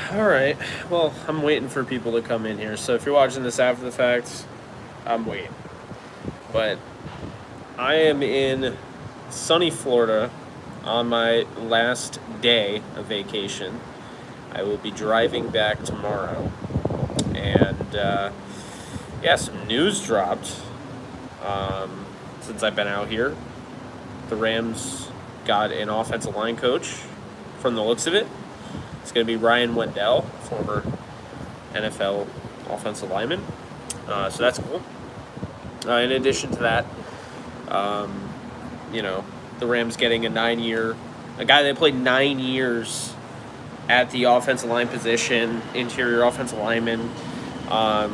All right. Well, I'm waiting for people to come in here. So if you're watching this after the fact, I'm waiting. But I am in sunny Florida on my last day of vacation. I will be driving back tomorrow. And yeah, some news dropped since I've been out here. The Rams got an offensive line coach from the looks of it. It's going to be Ryan Wendell, former NFL offensive lineman. So that's cool. In addition to that, um, the Rams getting a guy that played 9 years at the offensive line position, interior offensive lineman.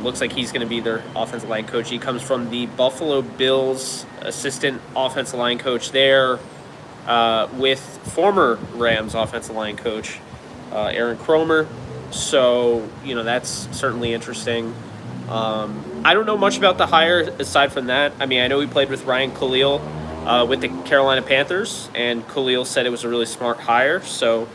Looks like he's going to be their offensive line coach. He comes from the Buffalo Bills, assistant offensive line coach there, with former Rams offensive line coach Aaron Cromer. So, that's certainly interesting. I don't know much about the hire aside from that. I mean, I know he played with Ryan Khalil with the Carolina Panthers, and Khalil said it was a really smart hire. So,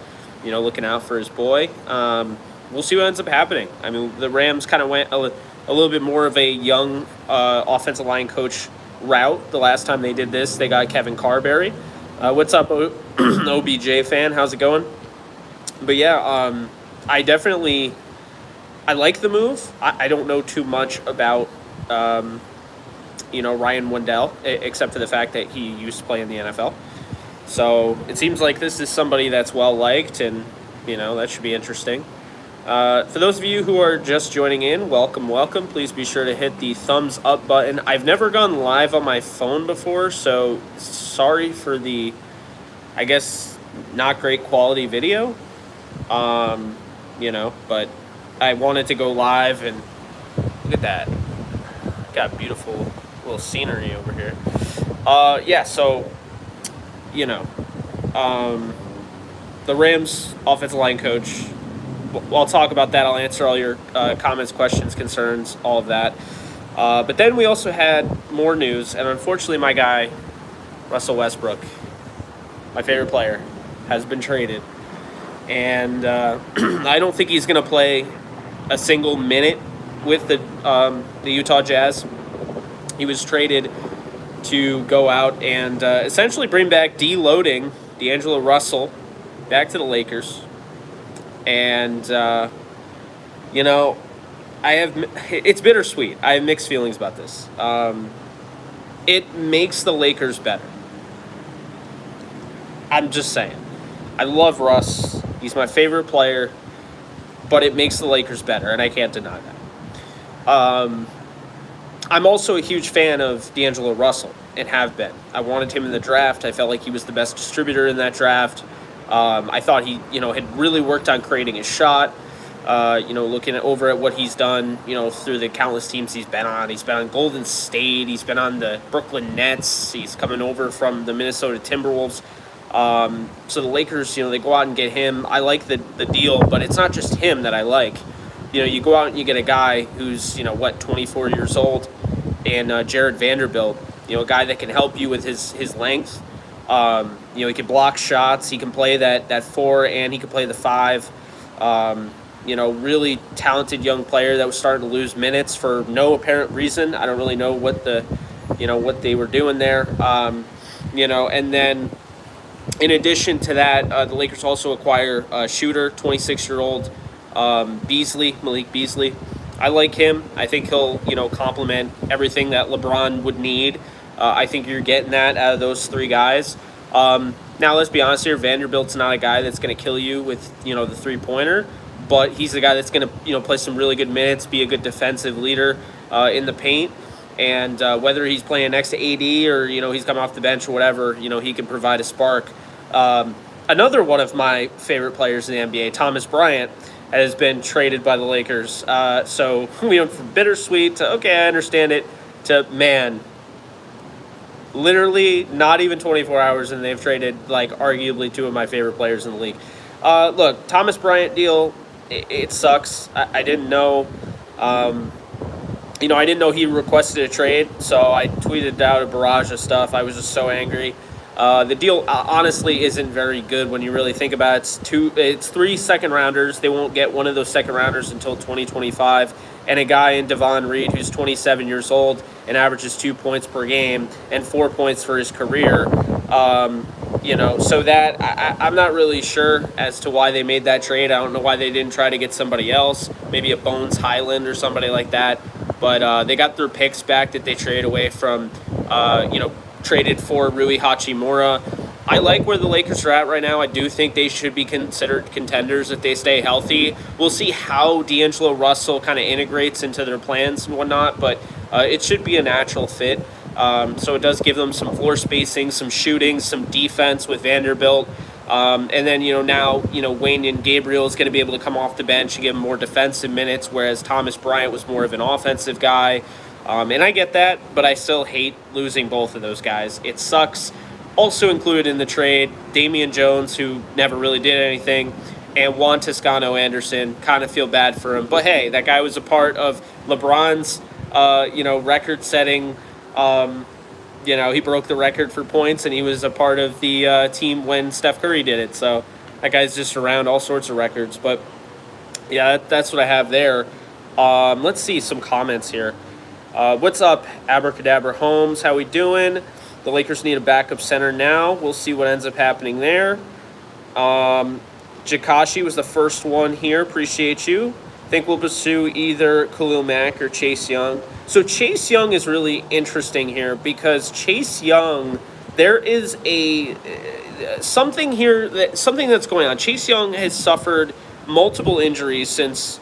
looking out for his boy. We'll see what ends up happening. I mean, the Rams kind of went a little bit more of a young offensive line coach route. The last time they did this, they got Kevin Carberry. What's up, OBJ fan? How's it going? But yeah, I like the move. I don't know too much about Ryan Wendell, except for the fact that he used to play in the NFL. So it seems like this is somebody that's well liked, and that should be interesting. For those of you who are just joining in, welcome, welcome. Please be sure to hit the thumbs up button. I've never gone live on my phone before, so sorry for the, I guess, not great quality video. But I wanted to go live, and look at that. Got beautiful little scenery over here. The Rams offensive line coach. I'll talk about that. I'll answer all your comments, questions, concerns, all of that. But then we also had more news, and unfortunately my guy, Russell Westbrook, my favorite player, has been traded. And I don't think he's going to play a single minute with the Utah Jazz. He was traded to go out and essentially bring back deloading D'Angelo Russell back to the Lakers. And, it's bittersweet. I have mixed feelings about this. It makes the Lakers better. I'm just saying. I love Russ. He's my favorite player, but it makes the Lakers better, and I can't deny that. I'm also a huge fan of D'Angelo Russell, and have been. I wanted him in the draft. I felt like he was the best distributor in that draft. I thought he, had really worked on creating his shot. Looking over at what he's done, through the countless teams he's been on. He's been on Golden State. He's been on the Brooklyn Nets. He's coming over from the Minnesota Timberwolves. So the Lakers, they go out and get him. I like the deal, but it's not just him that I like. You go out and you get a guy who's, 24 years old, and Jared Vanderbilt, a guy that can help you with his length. He can block shots. He can play that 4, and he can play the 5. Really talented young player that was starting to lose minutes for no apparent reason. I don't really know what what they were doing there. And then in addition to that, the Lakers also acquire a shooter, 26-year-old Malik Beasley. I like him. I think he'll, complement everything that LeBron would need. I think you're getting that out of those 3 guys. Now, let's be honest here. Vanderbilt's not a guy that's going to kill you with, the three-pointer, but he's a guy that's going to, play some really good minutes, be a good defensive leader in the paint. And whether he's playing next to AD or, he's coming off the bench or whatever, he can provide a spark. Another one of my favorite players in the NBA, Thomas Bryant, has been traded by the Lakers. So we went from bittersweet to, okay, I understand it, to, man, literally not even 24 hours, and they've traded, arguably 2 of my favorite players in the league. Look, Thomas Bryant deal, it sucks. I didn't know. I didn't know he requested a trade, so I tweeted out a barrage of stuff. I was just so angry. The deal honestly isn't very good when you really think about it. It's 3 second rounders. They won't get one of those second rounders until 2025. And a guy in Devon Reed who's 27 years old and averages 2 points per game and 4 points for his career. So that I'm not really sure as to why they made that trade. I don't know why they didn't try to get somebody else, maybe a Bones Highland or somebody like that. But they got their picks back that they traded away from, traded for Rui Hachimura. I like where the Lakers are at right now. I do think they should be considered contenders if they stay healthy. We'll see how D'Angelo Russell kind of integrates into their plans and whatnot, but it should be a natural fit. So it does give them some floor spacing, some shooting, some defense with Vanderbilt. And then, now, Wayne and Gabriel is going to be able to come off the bench and give them more defensive minutes, whereas Thomas Bryant was more of an offensive guy. And I get that, but I still hate losing both of those guys. It sucks. Also included in the trade, Damian Jones, who never really did anything, and Juan Toscano Anderson. Kind of feel bad for him. But hey, that guy was a part of LeBron's, record-setting. He broke the record for points, and he was a part of the team when Steph Curry did it. So that guy's just around all sorts of records. But, yeah, that's what I have there. Let's see some comments here. What's up, Abracadabra Holmes? How we doing? The Lakers need a backup center now. We'll see what ends up happening there. Jakashi was the first one here. Appreciate you. Think we'll pursue either Khalil Mack or Chase Young. So Chase Young is really interesting here because Chase Young, there is something that's going on. Chase Young has suffered multiple injuries since,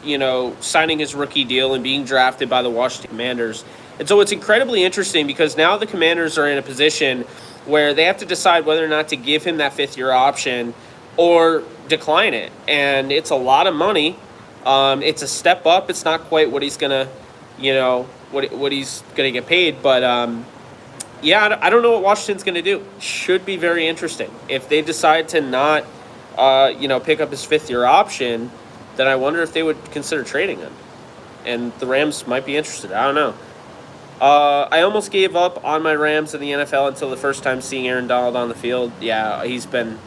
signing his rookie deal and being drafted by the Washington Commanders. And so it's incredibly interesting because now the Commanders are in a position where they have to decide whether or not to give him that fifth-year option or decline it. And it's a lot of money. It's a step up. It's not quite what he's going to, what he's going to get paid. But, I don't know what Washington's going to do. Should be very interesting. If they decide to not, pick up his fifth-year option, then I wonder if they would consider trading him. And the Rams might be interested. I don't know. I almost gave up on my Rams in the NFL until the first time seeing Aaron Donald on the field. Yeah, he's been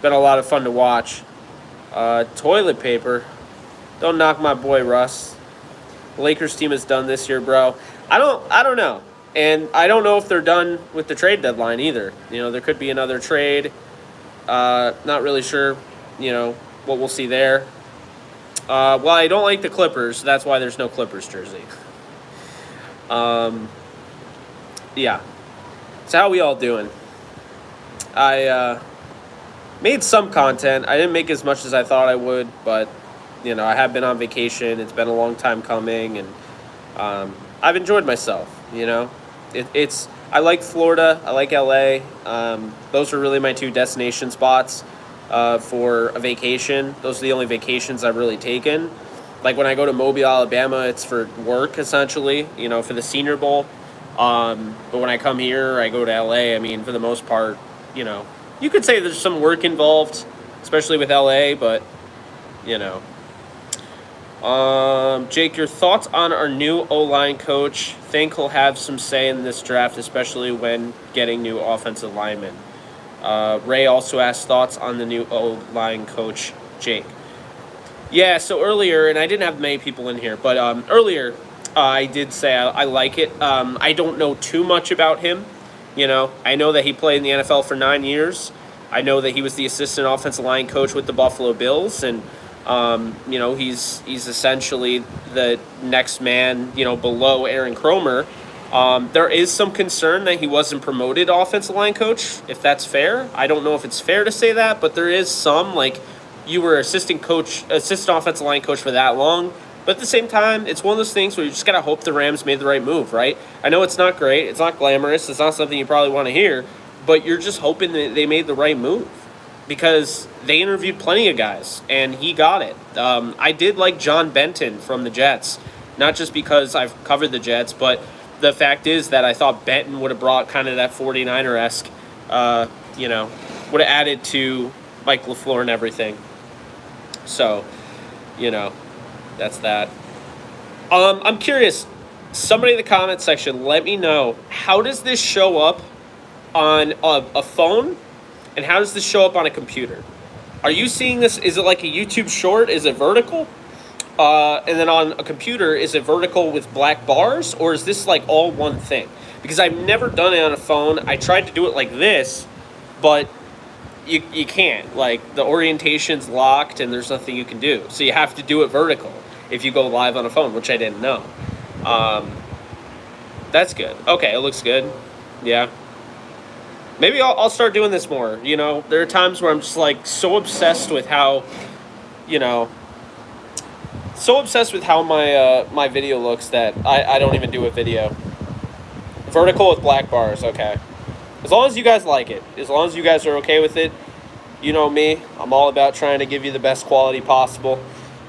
a lot of fun to watch. Toilet paper. Don't knock my boy Russ. The Lakers team is done this year, bro. I don't know. And I don't know if they're done with the trade deadline either. There could be another trade. Not really sure, what we'll see there. I don't like the Clippers, so that's why there's no Clippers jersey. Yeah. So how we all doing? I made some content. I didn't make as much as I thought I would, but, I have been on vacation. It's been a long time coming, and I've enjoyed myself, I like Florida. I like LA. Those are really my two destination spots for a vacation. Those are the only vacations I've really taken. Like when I go to Mobile, Alabama, it's for work essentially, for the Senior Bowl. But when I come here, I go to LA. I mean, for the most part, you could say there's some work involved, especially with LA, but, Jake, your thoughts on our new O-line coach? Think he'll have some say in this draft, especially when getting new offensive linemen. Ray also asked thoughts on the new O-line coach, Jake. Yeah, so earlier, and I didn't have many people in here, but earlier I did say I like it. I don't know too much about him. I know that he played in the NFL for 9 years. I know that he was the assistant offensive line coach with the Buffalo Bills, and he's essentially the next man, below Aaron Kromer. There is some concern that he wasn't promoted offensive line coach, if that's fair. I don't know if it's fair to say that, but there is some, you were assistant offensive line coach for that long. But at the same time, it's one of those things where you just got to hope the Rams made the right move, right? I know it's not great. It's not glamorous. It's not something you probably want to hear. But you're just hoping that they made the right move because they interviewed plenty of guys, and he got it. I did like John Benton from the Jets, not just because I've covered the Jets, but the fact is that I thought Benton would have brought kind of that 49er-esque, would have added to Mike LaFleur and everything. So, that's that. I'm curious. Somebody in the comment section, let me know, how does this show up on a phone, and how does this show up on a computer? Are you seeing this? Is it like a YouTube short? Is it vertical? And then on a computer, is it vertical with black bars, or is this like all one thing? Because I've never done it on a phone. I tried to do it like this, but you can't. Like, the orientation's locked, and there's nothing you can do. So you have to do it vertical if you go live on a phone, which I didn't know. That's good. Okay, it looks good. Yeah. Maybe I'll start doing this more. You know, there are times where I'm just like so obsessed with how, you know, my video looks that I don't even do a video. Vertical with black bars, okay. As long as you guys like it, as long as you guys are okay with it, you know me, I'm all about trying to give you the best quality possible.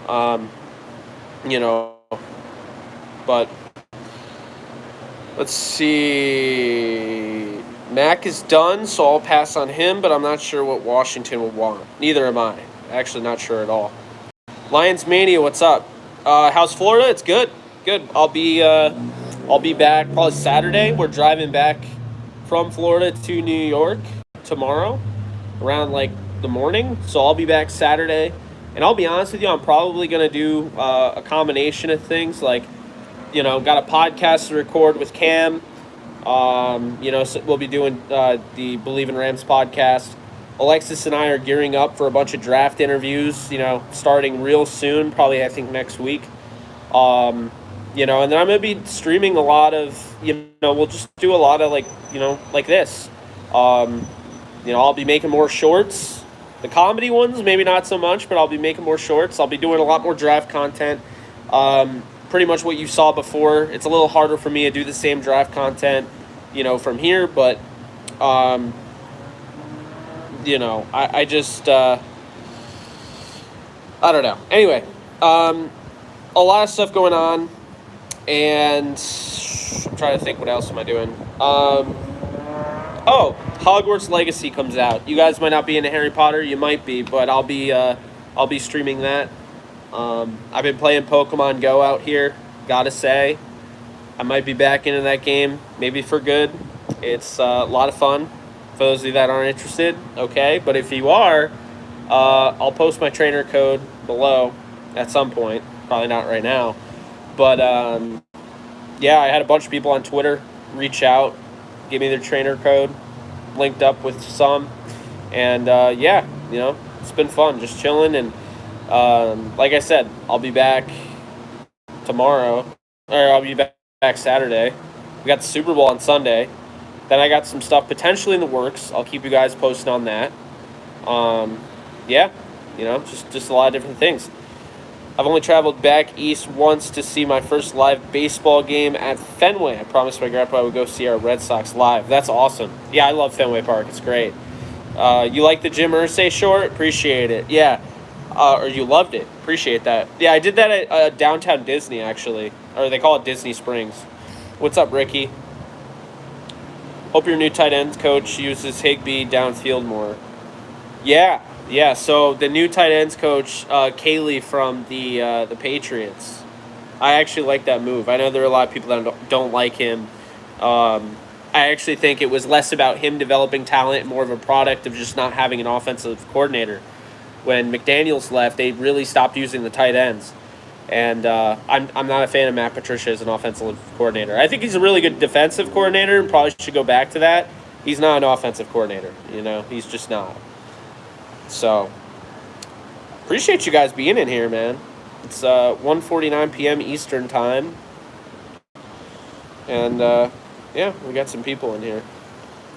You know, but let's see. Mac is done, so I'll pass on him, but I'm not sure what Washington would want. Neither am I. Actually, not sure at all. Lions Mania, what's up? How's Florida? It's good. Good. I'll be back probably Saturday. We're driving back from Florida to New York tomorrow around like the morning. So I'll be back Saturday. And I'll be honest with you, I'm probably going to do a combination of things. Like, you know, got a podcast to record with Cam. You know, so we'll be doing the Believe in Rams podcast. Alexis and I are gearing up for a bunch of draft interviews, you know, starting real soon, probably I think next week. You know, and then I'm going to be streaming a lot of, you know, we'll just do a lot of like, you know, like this. You know, I'll be making more shorts. The comedy ones, maybe not so much, but I'll be making more shorts. I'll be doing a lot more draft content. Pretty much what you saw before. It's a little harder for me to do the same draft content, you know, from here, but, you know, I just, I don't know. Anyway, a lot of stuff going on, and I'm trying to think, what else am I doing? Oh, Hogwarts Legacy comes out. You guys might not be into Harry Potter. You might be, but I'll be streaming that. I've been playing Pokemon Go out here. Gotta say, I might be back into that game, maybe for good. It's a lot of fun. For those of you that aren't interested, okay. But if you are, I'll post my trainer code below at some point. Probably not right now. But, yeah, I had a bunch of people on Twitter reach out, give me their trainer code, linked up with some. And, yeah, you know, it's been fun, just chilling. And, like I said, I'll be back tomorrow, or I'll be back Saturday. We got the Super Bowl on Sunday. Then I got some stuff potentially in the works. I'll keep you guys posted on that. Yeah, you know, just a lot of different things. I've only traveled back east once to see my first live baseball game at Fenway. I promised my grandpa I would go see our Red Sox live. That's awesome. Yeah, I love Fenway Park. It's great. You like the Jim Irsay short? Appreciate it. Yeah. Or you loved it. Appreciate that. Yeah, I did that at Downtown Disney, actually. Or they call it Disney Springs. What's up, Ricky? Hope your new tight end coach uses Higbee downfield more. Yeah. So the new tight ends coach, Kaylee from the Patriots. I actually like that move. I know there are a lot of people that don't like him. I actually think it was less about him developing talent, more of a product of just not having an offensive coordinator. When McDaniels left, they really stopped using the tight ends. And I'm not a fan of Matt Patricia as an offensive coordinator. I think he's a really good defensive coordinator and probably should go back to that. He's not an offensive coordinator, you know. He's just not. So, appreciate you guys being in here, man. It's 1:49 p.m. Eastern time. And, yeah, we got some people in here.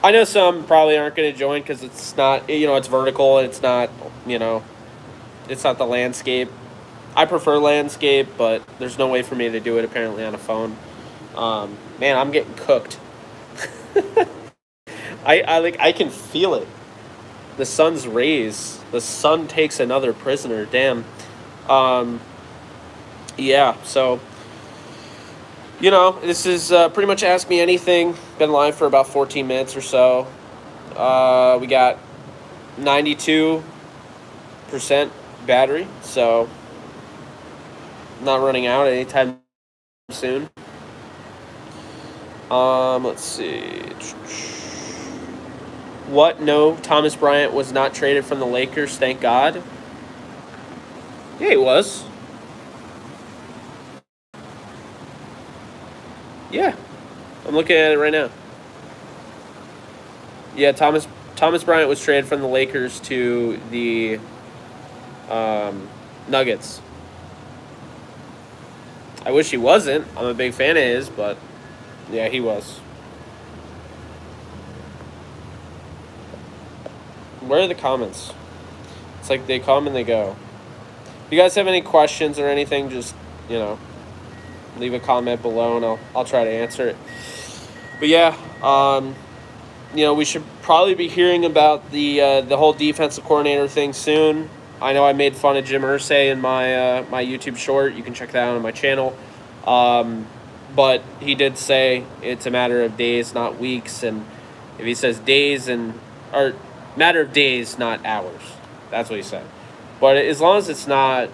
I know some probably aren't going to join because it's not, you know, it's vertical. And it's not, you know, it's not the landscape. I prefer landscape, but there's no way for me to do it apparently on a phone. Man, I'm getting cooked. I can feel it. The sun's rays. The sun takes another prisoner. Damn. Yeah, so, you know, this is pretty much Ask Me Anything. Been live for about 14 minutes or so. We got 92% battery, so not running out anytime soon. Let's see. What? No, Thomas Bryant was not traded from the Lakers, thank God. Yeah, he was. Yeah, I'm looking at it right now. Yeah, Thomas Bryant was traded from the Lakers to the Nuggets. I wish he wasn't. I'm a big fan of his, but yeah, he was. Where are the comments? It's like they come and they go. If you guys have any questions or anything, just, leave a comment below and I'll try to answer it. But yeah, we should probably be hearing about the whole defensive coordinator thing soon. I know I made fun of Jim Irsay in my YouTube short. You can check that out on my channel. But he did say it's a matter of days, not weeks. And if he says days or matter of days, not hours. That's what he said. But as long as it's not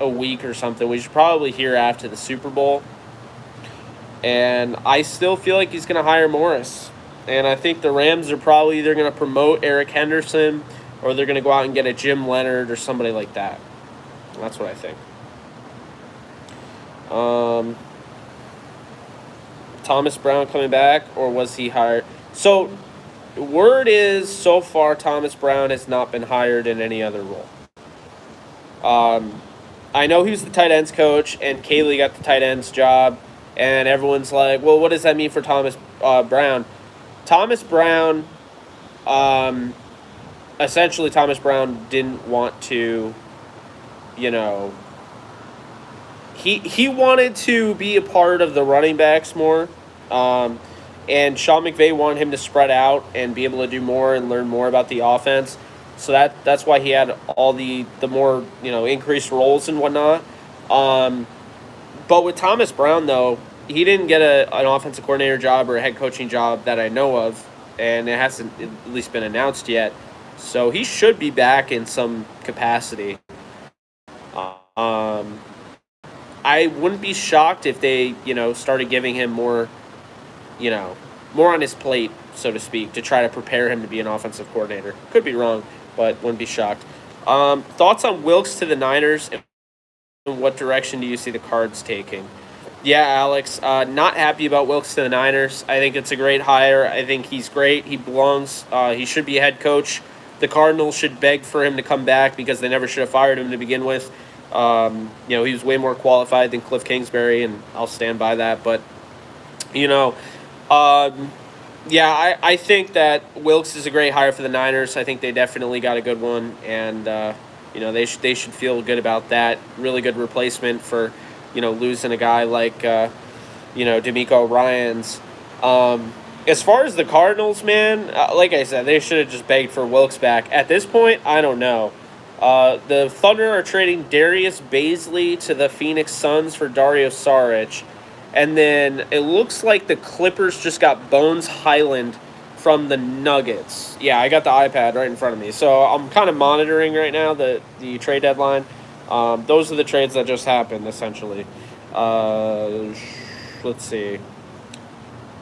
a week or something, we should probably hear after the Super Bowl. And I still feel like he's going to hire Morris. And I think the Rams are probably either going to promote Eric Henderson or they're going to go out and get a Jim Leonard or somebody like that. That's what I think. Thomas Brown coming back, or was he hired? So, word is, so far, Thomas Brown has not been hired in any other role. I know he was the tight ends coach, and Kaylee got the tight ends job, and everyone's like, well, what does that mean for Thomas Brown? Thomas Brown, essentially Thomas Brown didn't want to, he wanted to be a part of the running backs more, and Sean McVay wanted him to spread out and be able to do more and learn more about the offense. So that's why he had all the more, increased roles and whatnot. But with Thomas Brown, though, he didn't get an offensive coordinator job or a head coaching job that I know of, and it hasn't at least been announced yet. So he should be back in some capacity. I wouldn't be shocked if they, started giving him more, more on his plate, so to speak, to try to prepare him to be an offensive coordinator. Could be wrong, but wouldn't be shocked. Thoughts on Wilkes to the Niners, and what direction do you see the Cards taking? Yeah, Alex, not happy about Wilkes to the Niners. I think it's a great hire. I think he's great. He belongs. He should be a head coach. The Cardinals should beg for him to come back because they never should have fired him to begin with. He was way more qualified than Cliff Kingsbury, and I'll stand by that. But, I think that Wilkes is a great hire for the Niners. I think they definitely got a good one, and, they should feel good about that. Really good replacement for, losing a guy like, D'Amico Ryans. As far as the Cardinals, man, like I said, they should have just begged for Wilkes back. At this point, I don't know. The Thunder are trading Darius Baisley to the Phoenix Suns for Dario Saric. And then it looks like the Clippers just got Bones Highland from the Nuggets. Yeah, I got the iPad right in front of me. So I'm kind of monitoring right now the trade deadline. Those are the trades that just happened, essentially. Let's see.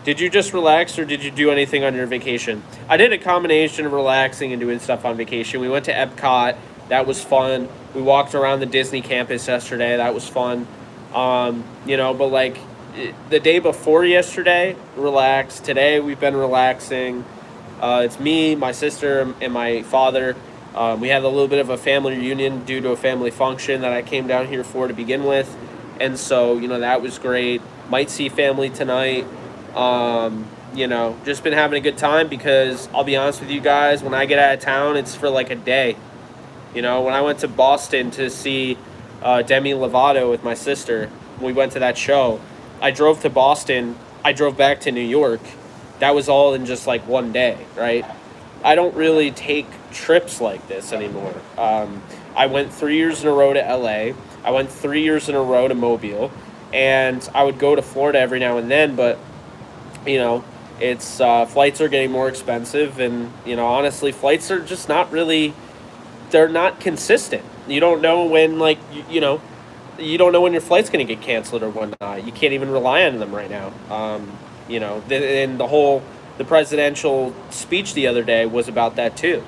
Did you just relax or did you do anything on your vacation? I did a combination of relaxing and doing stuff on vacation. We went to Epcot. That was fun. We walked around the Disney campus yesterday. That was fun. But like the day before yesterday, relaxed. Today we've been relaxing. It's me, my sister, and my father. We had a little bit of a family reunion due to a family function that I came down here for to begin with. And so, that was great. Might see family tonight. Just been having a good time because I'll be honest with you guys, when I get out of town, it's for like a day. When I went to Boston to see Demi Lovato with my sister, we went to that show. I drove to Boston. I drove back to New York. That was all in just like one day, right? I don't really take trips like this anymore. I went 3 years in a row to LA. I went 3 years in a row to Mobile. And I would go to Florida every now and then, but it's flights are getting more expensive, and honestly, flights are just not really. They're not consistent. You don't know when, you don't know when your flight's going to get canceled or whatnot. You can't even rely on them right now. And the whole the presidential speech the other day was about that too.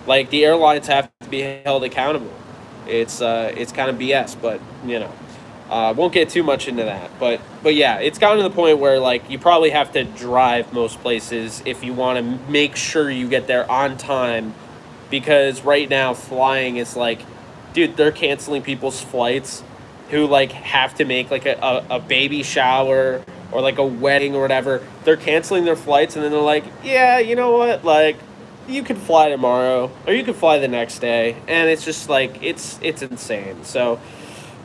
Like, the airlines have to be held accountable. It's kind of BS, but won't get too much into that. But yeah, it's gotten to the point where like you probably have to drive most places if you want to make sure you get there on time, because right now flying is like, dude, they're canceling people's flights who like have to make like a baby shower or like a wedding or whatever. They're canceling their flights and then they're like, yeah, you know what, like, you could fly tomorrow or you could fly the next day, and it's just like it's insane. So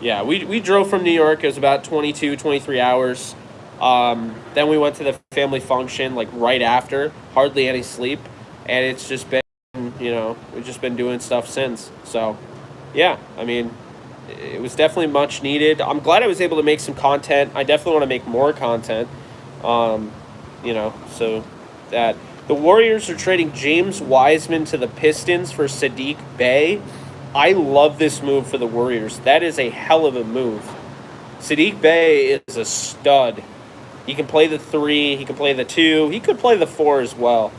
yeah, we drove from New York. It was about 22, 23 hours. Then we went to the family function like right after, hardly any sleep, and it's just been, we've just been doing stuff since. So yeah, I mean, it was definitely much needed. I'm glad I was able to make some content. I definitely want to make more content. So that the Warriors are trading James Wiseman to the Pistons for Sadiq Bey. I love this move for the Warriors. That is a hell of a move. Sadiq Bey is a stud. He can play the 3. He can play the 2. He could play the 4 as well.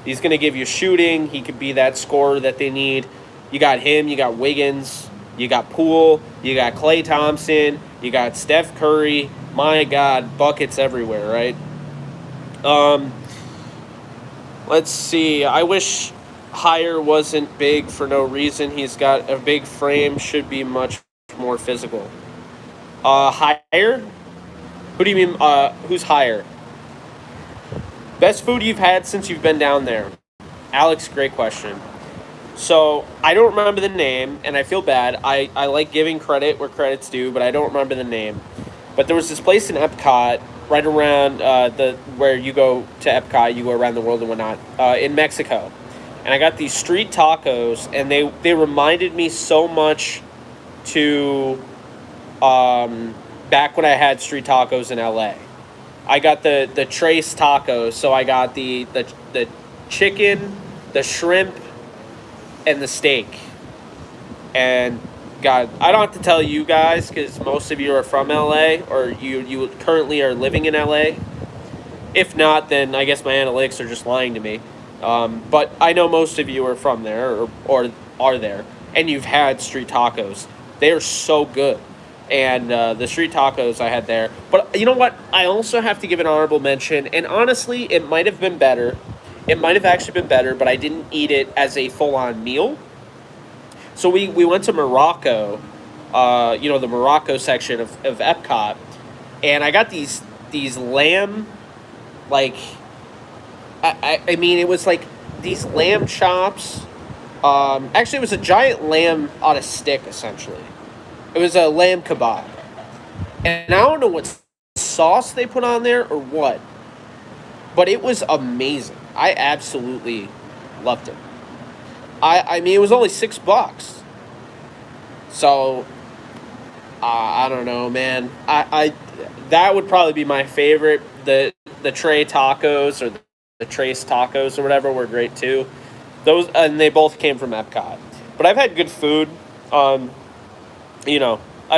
He's going to give you shooting. He could be that scorer that they need. You got him. You got Wiggins. You got Poole. You got Klay Thompson. You got Steph Curry. My God, buckets everywhere, right? Let's see. I wish Higher wasn't big for no reason. He's got a big frame. Should be much more physical. Higher? Who do you mean? Who's Higher? Best food you've had since you've been down there? Alex, great question. So, I don't remember the name, and I feel bad. I like giving credit where credit's due, but I don't remember the name. But there was this place in Epcot, right around where you go to Epcot, you go around the world and whatnot, in Mexico. And I got these street tacos, and they reminded me so much to back when I had street tacos in LA. I got the Trace tacos, so I got the chicken, the shrimp, and the steak. And God, I don't have to tell you guys because most of you are from LA, or you currently are living in LA. If not, then I guess my analytics are just lying to me. But I know most of you are from there or are there, and you've had street tacos. They are so good. And the street tacos I had there. But you know what? I also have to give an honorable mention. And honestly, it might have been better. It might have actually been better, but I didn't eat it as a full-on meal. So we went to Morocco, the Morocco section of Epcot. And I got these lamb, like, I mean, it was like these lamb chops. Actually, it was a giant lamb on a stick, essentially. It was a lamb kebab. And I don't know what sauce they put on there or what, but it was amazing. I absolutely loved it. I mean, it was only $6. So, I don't know, man. I that would probably be my favorite. The Trey tacos or the Trace tacos or whatever were great too. Those, and they both came from Epcot. But I've had good food. I've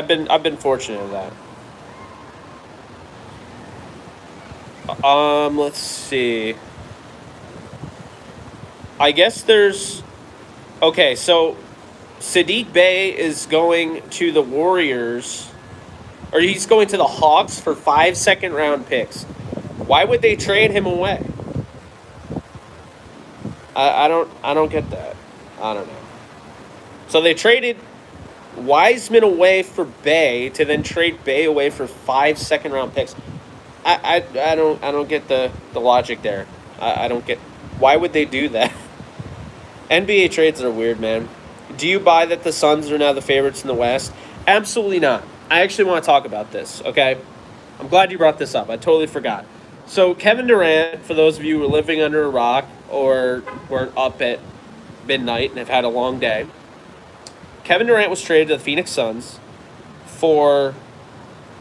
been fortunate in that. Let's see. I guess there's... Okay, so Sadiq Bey is going to the Warriors, or he's going to the Hawks for 5 second-round picks. Why would they trade him away? I don't get that. I don't know. So they traded Wiseman away for Bey to then trade Bey away for 5 second-round picks. I don't get the logic there. I don't get... Why would they do that? NBA trades are weird, man. Do you buy that the Suns are now the favorites in the West? Absolutely not. I actually want to talk about this, okay? I'm glad you brought this up. I totally forgot. So Kevin Durant, for those of you who are living under a rock or were up at midnight and have had a long day, Kevin Durant was traded to the Phoenix Suns for,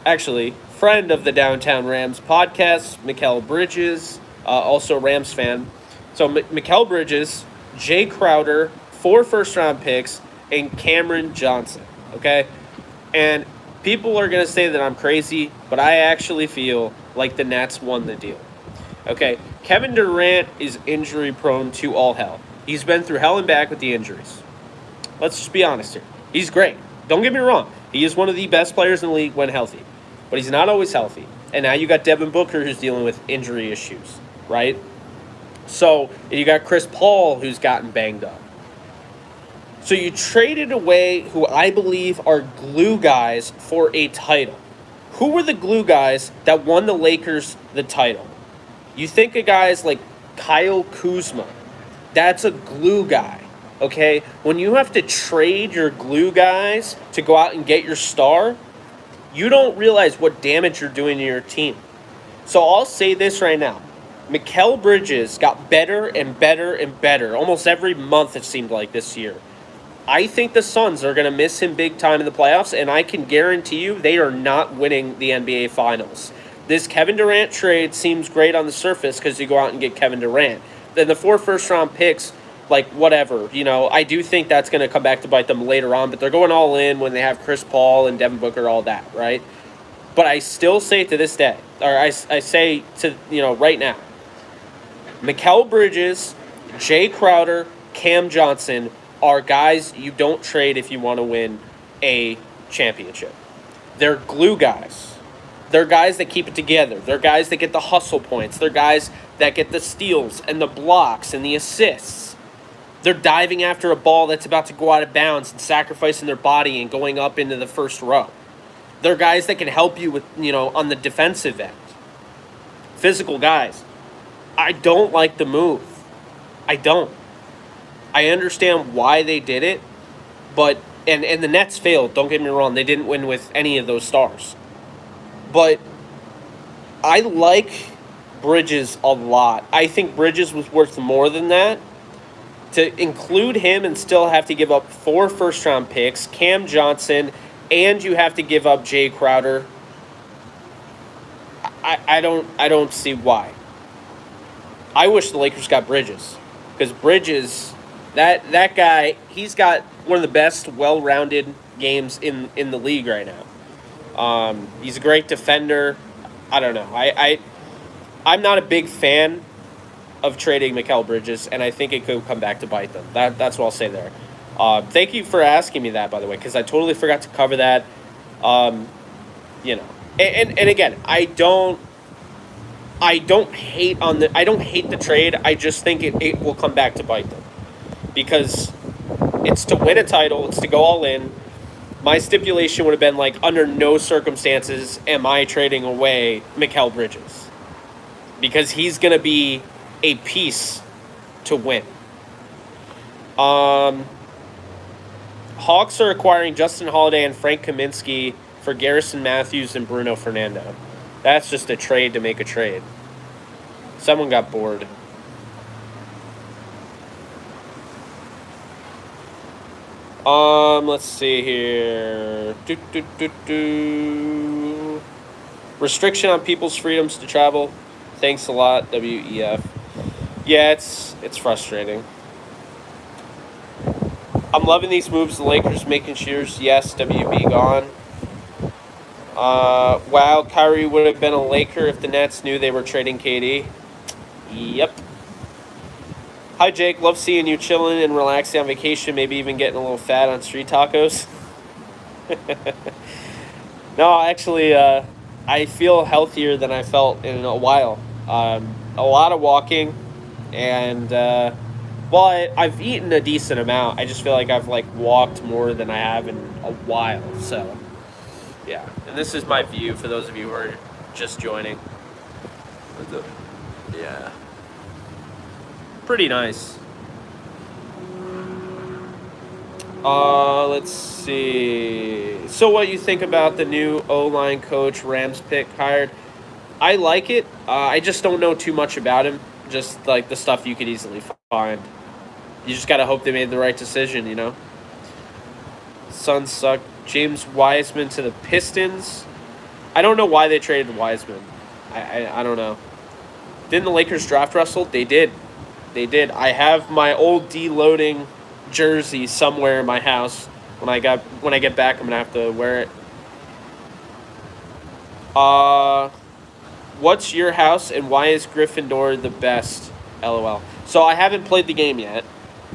actually, friend of the Downtown Rams podcast, Mikal Bridges, also a Rams fan. So Mikal Bridges, Jay Crowder, 4 first-round picks, and Cameron Johnson, okay? And people are going to say that I'm crazy, but I actually feel like the Nets won the deal. Okay, Kevin Durant is injury prone to all hell. He's been through hell and back with the injuries. Let's just be honest here. He's great. Don't get me wrong. He is one of the best players in the league when healthy. But he's not always healthy. And now you got Devin Booker who's dealing with injury issues, right? So you got Chris Paul who's gotten banged up. So you traded away who I believe are glue guys for a title. Who were the glue guys that won the Lakers the title? You think of guys like Kyle Kuzma. That's a glue guy, okay? When you have to trade your glue guys to go out and get your star, you don't realize what damage you're doing to your team. So I'll say this right now. Mikal Bridges got better and better and better almost every month, it seemed like, this year. I think the Suns are going to miss him big time in the playoffs, and I can guarantee you they are not winning the NBA Finals. This Kevin Durant trade seems great on the surface because you go out and get Kevin Durant. Then the 4 first-round picks, like, whatever. I do think that's going to come back to bite them later on, but they're going all in when they have Chris Paul and Devin Booker, all that, right? But I still say to this day, or I say to, right now, Mikal Bridges, Jay Crowder, Cam Johnson are guys you don't trade if you want to win a championship. They're glue guys. They're guys that keep it together. They're guys that get the hustle points. They're guys that get the steals and the blocks and the assists. They're diving after a ball that's about to go out of bounds and sacrificing their body and going up into the first row. They're guys that can help you with, on the defensive end. Physical guys. I don't like the move. I don't. I understand why they did it, but and the Nets failed, don't get me wrong. They didn't win with any of those stars. But I like Bridges a lot. I think Bridges was worth more than that. To include him and still have to give up 4 first-round picks, Cam Johnson, and you have to give up Jay Crowder. I don't see why. I wish the Lakers got Bridges, because Bridges, that guy, he's got one of the best well-rounded games in the league right now. He's a great defender. I don't know. I'm not a big fan of trading Mikal Bridges, and I think it could come back to bite them. That's what I'll say there. Thank you for asking me that, by the way, because I totally forgot to cover that. And again, I don't hate the trade. I just think it will come back to bite them, because it's to win a title. It's to go all in. My stipulation would have been, like, under no circumstances am I trading away Mikal Bridges, because he's going to be a piece to win. Hawks are acquiring Justin Holiday and Frank Kaminsky for Garrison Matthews and Bruno Fernando. That's just a trade to make a trade. Someone got bored. Let's see here. Restriction on people's freedoms to travel. Thanks a lot, WEF. Yeah, it's frustrating. I'm loving these moves. The Lakers making cheers. Yes, WB gone. Wow, Kyrie would have been a Laker if the Nets knew they were trading KD. Yep. Hi, Jake. Love seeing you chilling and relaxing on vacation, maybe even getting a little fat on street tacos. No, actually, I feel healthier than I felt in a while. A lot of walking, and, I've eaten a decent amount. I just feel like I've, walked more than I have in a while, so, yeah. And this is my view for those of you who are just joining. Yeah. Pretty nice. Let's see. So what you think about the new O-line coach Rams pick hired? I like it. I just don't know too much about him. Just like the stuff you could easily find. You just got to hope they made the right decision, Suns suck. James Wiseman to the Pistons. I don't know why they traded Wiseman. I don't know. Didn't the Lakers draft Russell? They did. They did. I have my old deloading jersey somewhere in my house. When I get back, I'm gonna have to wear it. What's your house and why is Gryffindor the best? LOL. So I haven't played the game yet.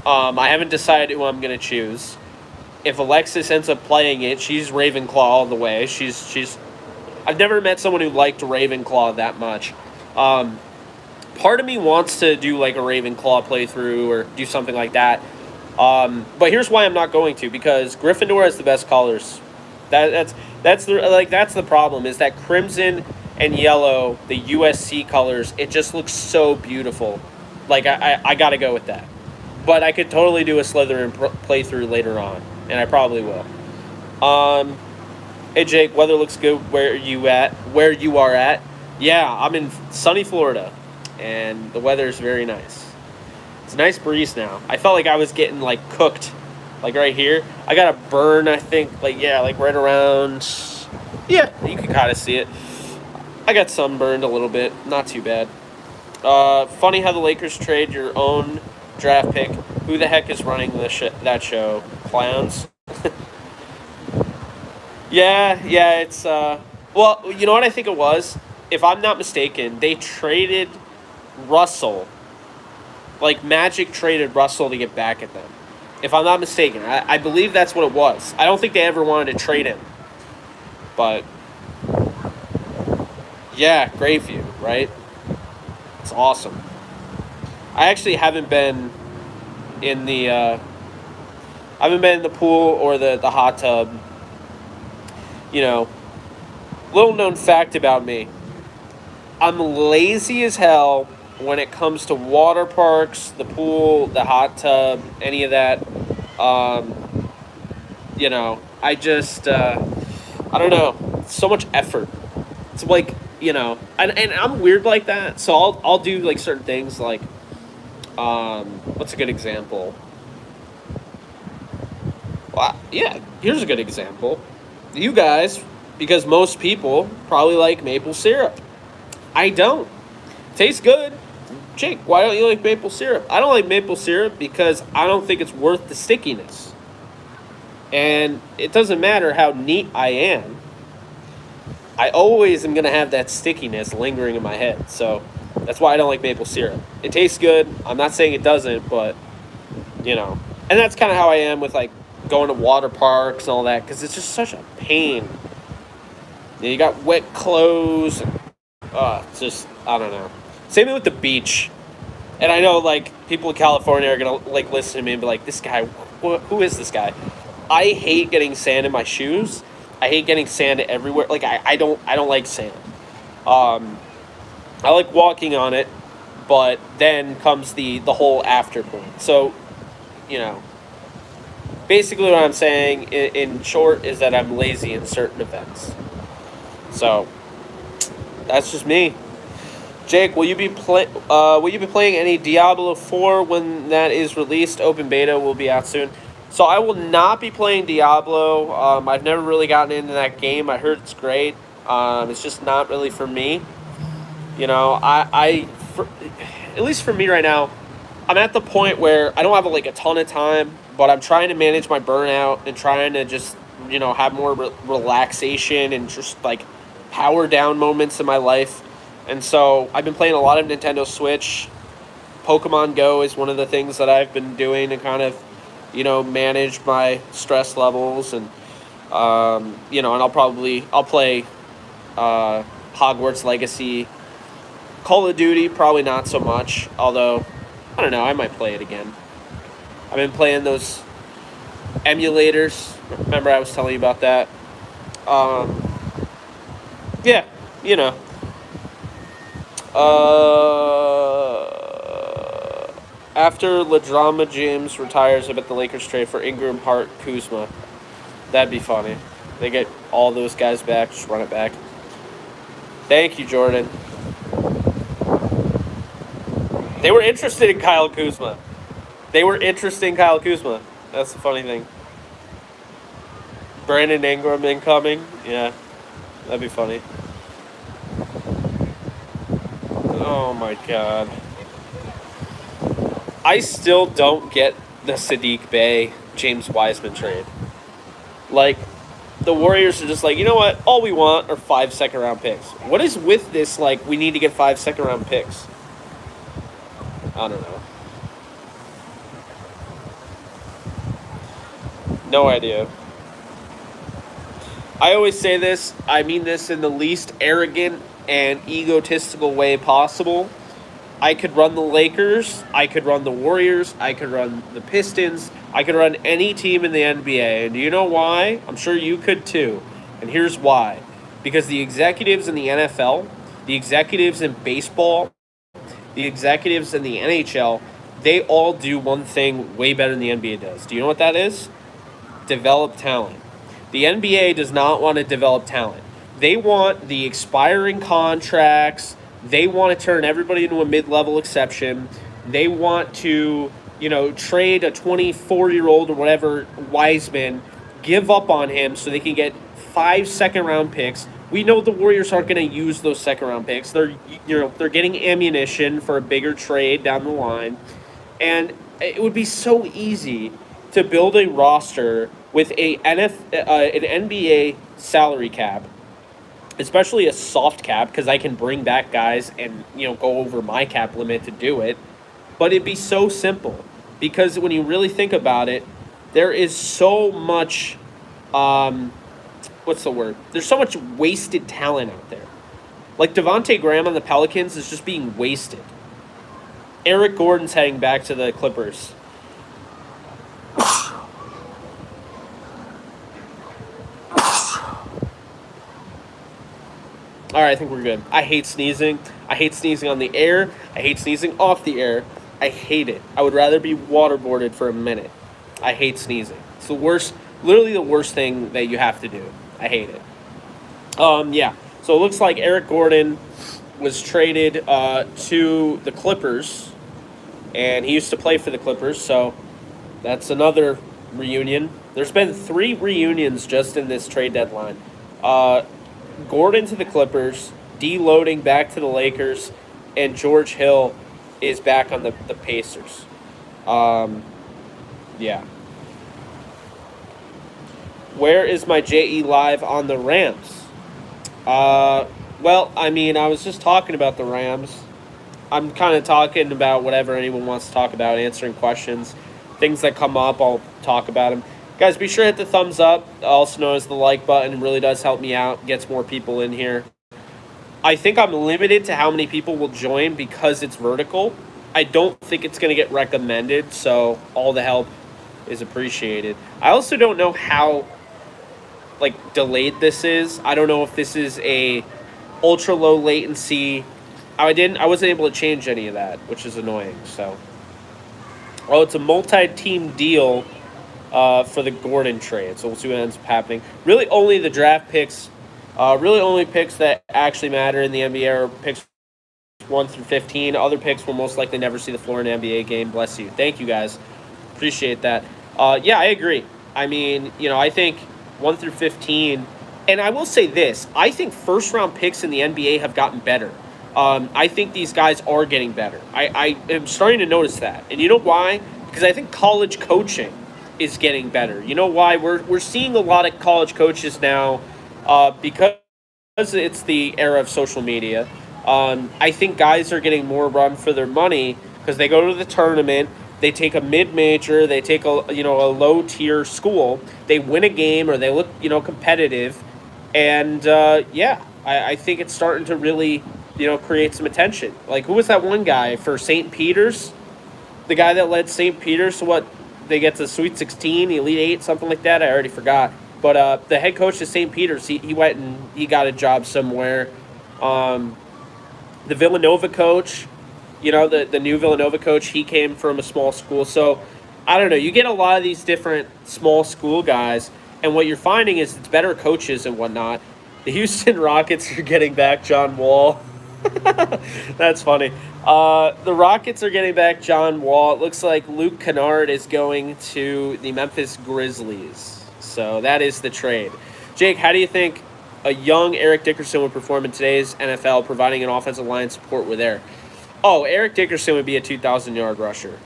I haven't decided who I'm gonna choose. If Alexis ends up playing it, she's Ravenclaw all the way. She's. I've never met someone who liked Ravenclaw that much. Part of me wants to do like a Ravenclaw playthrough or do something like that. But here's why I'm not going to, because Gryffindor has the best colors. That's the problem, is that crimson and yellow, the USC colors, it just looks so beautiful. Like I gotta go with that. But I could totally do a Slytherin playthrough later on, and I probably will. Hey Jake, weather looks good where you are at. Yeah, I'm in sunny Florida, and the weather is very nice. It's a nice breeze now. I felt like I was getting like cooked, like right here. I got a burn, I think, like right around. Yeah, you can kind of see it. I got sunburned a little bit, not too bad. Funny how the Lakers trade your own draft pick. Who the heck is running that show? Clowns. Yeah, it's, well, you know what I think it was? If I'm not mistaken, they traded Russell. Like, Magic traded Russell to get back at them. If I'm not mistaken. I believe that's what it was. I don't think they ever wanted to trade him. But, yeah, great view, right? It's awesome. I actually haven't been in the, pool or the hot tub. You know, little known fact about me. I'm lazy as hell when it comes to water parks, the pool, the hot tub, any of that. You know, I just, I don't know. It's so much effort. It's like, you know, and I'm weird like that. So I'll do like certain things like, what's a good example? Well, yeah, here's a good example. You guys, because most people probably like maple syrup. I don't. Tastes good. Jake, why don't you like maple syrup? I don't like maple syrup because I don't think it's worth the stickiness. And it doesn't matter how neat I am. I always am going to have that stickiness lingering in my head. So that's why I don't like maple syrup. It tastes good. I'm not saying it doesn't, but, you know. And that's kind of how I am with, like, going to water parks and all that, because it's just such a pain. You got wet clothes, and it's just, I don't know. Same thing with the beach. And I know, like, people in California are going to, like, listen to me and be like, this guy, who is this guy? I hate getting sand in my shoes. I hate getting sand everywhere. Like, I don't like sand. I like walking on it, but then comes the whole after point. So, you know, basically what I'm saying in short is that I'm lazy in certain events. So that's just me. Jake, will you be playing any Diablo 4 when that is released? Open beta will be out soon. So I will not be playing Diablo. I've never really gotten into that game. I heard it's great. It's just not really for me. You know, at least for me right now, I'm at the point where I don't have like a ton of time, but I'm trying to manage my burnout and trying to just, you know, have more relaxation and just like power down moments in my life. And so I've been playing a lot of Nintendo Switch. Pokemon Go is one of the things that I've been doing to kind of, you know, manage my stress levels. And, you know, and I'll play Hogwarts Legacy. Call of Duty, probably not so much. Although, I don't know, I might play it again. I've been playing those emulators. Remember I was telling you about that? Yeah, you know. After LaDrama James retires, I bet the Lakers trade for Ingram, Hart, Kuzma. That'd be funny. They get all those guys back, just run it back. Thank you, Jordan. They were interested in Kyle Kuzma. That's the funny thing. Brandon Ingram incoming. Yeah, that'd be funny. Oh my god. I still don't get the Sadiq Bey James Wiseman trade. Like, the Warriors are just like, you know what? All we want are 5 second-round picks. What is with this, like, we need to get 5 second-round picks? I don't know. No idea. I always say this. I mean this in the least arrogant and egotistical way possible. I could run the Lakers. I could run the Warriors. I could run the Pistons. I could run any team in the NBA. And do you know why? I'm sure you could too. And here's why. Because the executives in the NFL, the executives in baseball, the executives in the NHL, they all do one thing way better than the NBA does. Do you know what that is? Develop talent. The NBA does not want to develop talent. They want the expiring contracts. They want to turn everybody into a mid-level exception. They want to, trade a 24-year-old or whatever Wiseman, give up on him so they can get 5 second-round picks. We know the Warriors aren't going to use those second-round picks. They're getting ammunition for a bigger trade down the line, and it would be so easy to build a roster with an NBA salary cap, especially a soft cap, because I can bring back guys and go over my cap limit to do it. But it'd be so simple, because when you really think about it, there is so much what's the word? There's so much wasted talent out there. Like Devontae Graham on the Pelicans is just being wasted. Eric Gordon's heading back to the Clippers. All right, I think we're good. I hate sneezing. I hate sneezing on the air. I hate sneezing off the air. I hate it. I would rather be waterboarded for a minute. I hate sneezing. It's the worst, literally the worst thing that you have to do. I hate it. Yeah. So it looks like Eric Gordon was traded to the Clippers, and he used to play for the Clippers, so that's another reunion. There's been 3 reunions just in this trade deadline. Gordon to the Clippers, deloading back to the Lakers, and George Hill is back on the Pacers. Yeah. Where is my JE Live on the Rams? Well, I mean, I was just talking about the Rams. I'm kind of talking about whatever anyone wants to talk about, answering questions. Things that come up, I'll talk about them. Guys, be sure to hit the thumbs up, also known as the like button. It really does help me out, gets more people in here. I think I'm limited to how many people will join because it's vertical. I don't think it's going to get recommended, so all the help is appreciated. I also don't know how delayed this is. I don't know if this is a ultra low latency. I wasn't able to change any of that, which is annoying. So, it's a multi-team deal for the Gordon trade. So we'll see what ends up happening. Really, only the draft picks. Really, only picks that actually matter in the NBA are picks 1 through 15. Other picks will most likely never see the floor in an NBA game. Bless you. Thank you, guys. Appreciate that. Yeah, I agree. I mean, I think 1 through 15. And I will say this. I think first-round picks in the NBA have gotten better. I think these guys are getting better. I am starting to notice that. And you know why? Because I think college coaching is getting better. You know why? We're seeing a lot of college coaches now because it's the era of social media. I think guys are getting more run for their money because they go to the tournament. They take a mid-major, they take a low-tier school, they win a game or they look competitive, and I think it's starting to really create some attention. Like, who was that one guy for St. Peter's? The guy that led St. Peter's to what they get to Sweet 16, Elite 8, something like that. I already forgot. But the head coach of St. Peter's, he went and he got a job somewhere. The Villanova coach. The new Villanova coach, he came from a small school. So, I don't know. You get a lot of these different small school guys, and what you're finding is it's better coaches and whatnot. The Houston Rockets are getting back John Wall. That's funny. The Rockets are getting back John Wall. It looks like Luke Kennard is going to the Memphis Grizzlies. So, that is the trade. Jake, how do you think a young Eric Dickerson would perform in today's NFL, providing an offensive line support with air? Oh, Eric Dickerson would be a 2,000-yard rusher.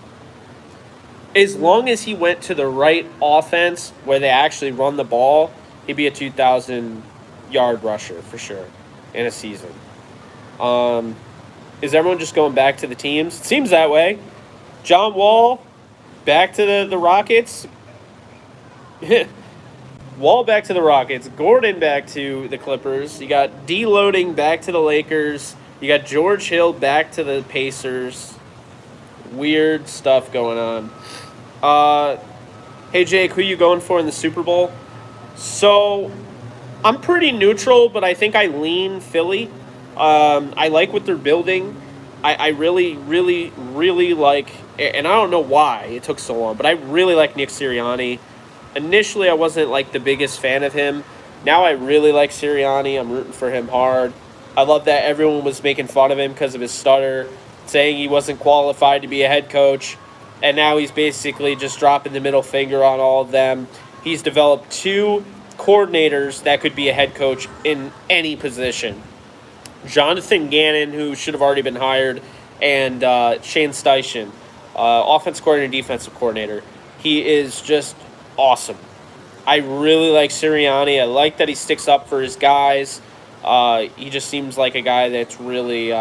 As long as he went to the right offense where they actually run the ball, he'd be a 2,000-yard rusher for sure in a season. Is everyone just going back to the teams? It seems that way. John Wall back to the Rockets. Wall back to the Rockets. Gordon back to the Clippers. You got deloading back to the Lakers. You got George Hill back to the Pacers. Weird stuff going on. Hey, Jake, who you going for in the Super Bowl? So, I'm pretty neutral, but I think I lean Philly. I like what they're building. I really, really, really like, and I don't know why it took so long, but I really like Nick Sirianni. Initially, I wasn't like the biggest fan of him. Now I really like Sirianni. I'm rooting for him hard. I love that everyone was making fun of him because of his stutter, saying he wasn't qualified to be a head coach, and now he's basically just dropping the middle finger on all of them. He's developed 2 coordinators that could be a head coach in any position. Jonathan Gannon, who should have already been hired, and Shane Steichen, offensive coordinator, defensive coordinator. He is just awesome. I really like Sirianni. I like that he sticks up for his guys. He just seems like a guy that's really,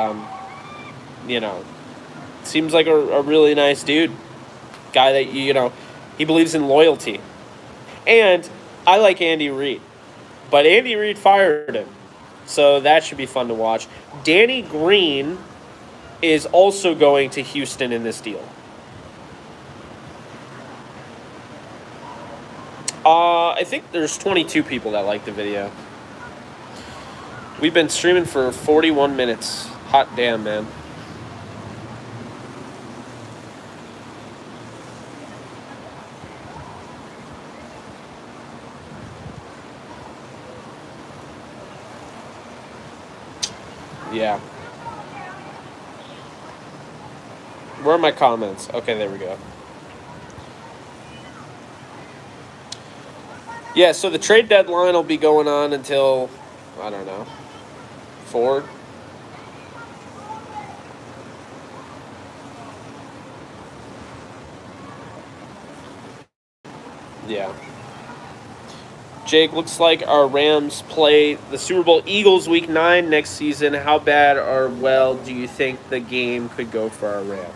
seems like a really nice dude. Guy that, he believes in loyalty. And I like Andy Reid. But Andy Reid fired him. So that should be fun to watch. Danny Green is also going to Houston in this deal. I think there's 22 people that like the video. We've been streaming for 41 minutes. Hot damn, man. Yeah. Where are my comments? Okay, there we go. Yeah, so the trade deadline will be going on until, I don't know, 4. Yeah. Jake, looks like our Rams play the Super Bowl Eagles Week 9 next season. How bad or well do you think the game could go for our Rams?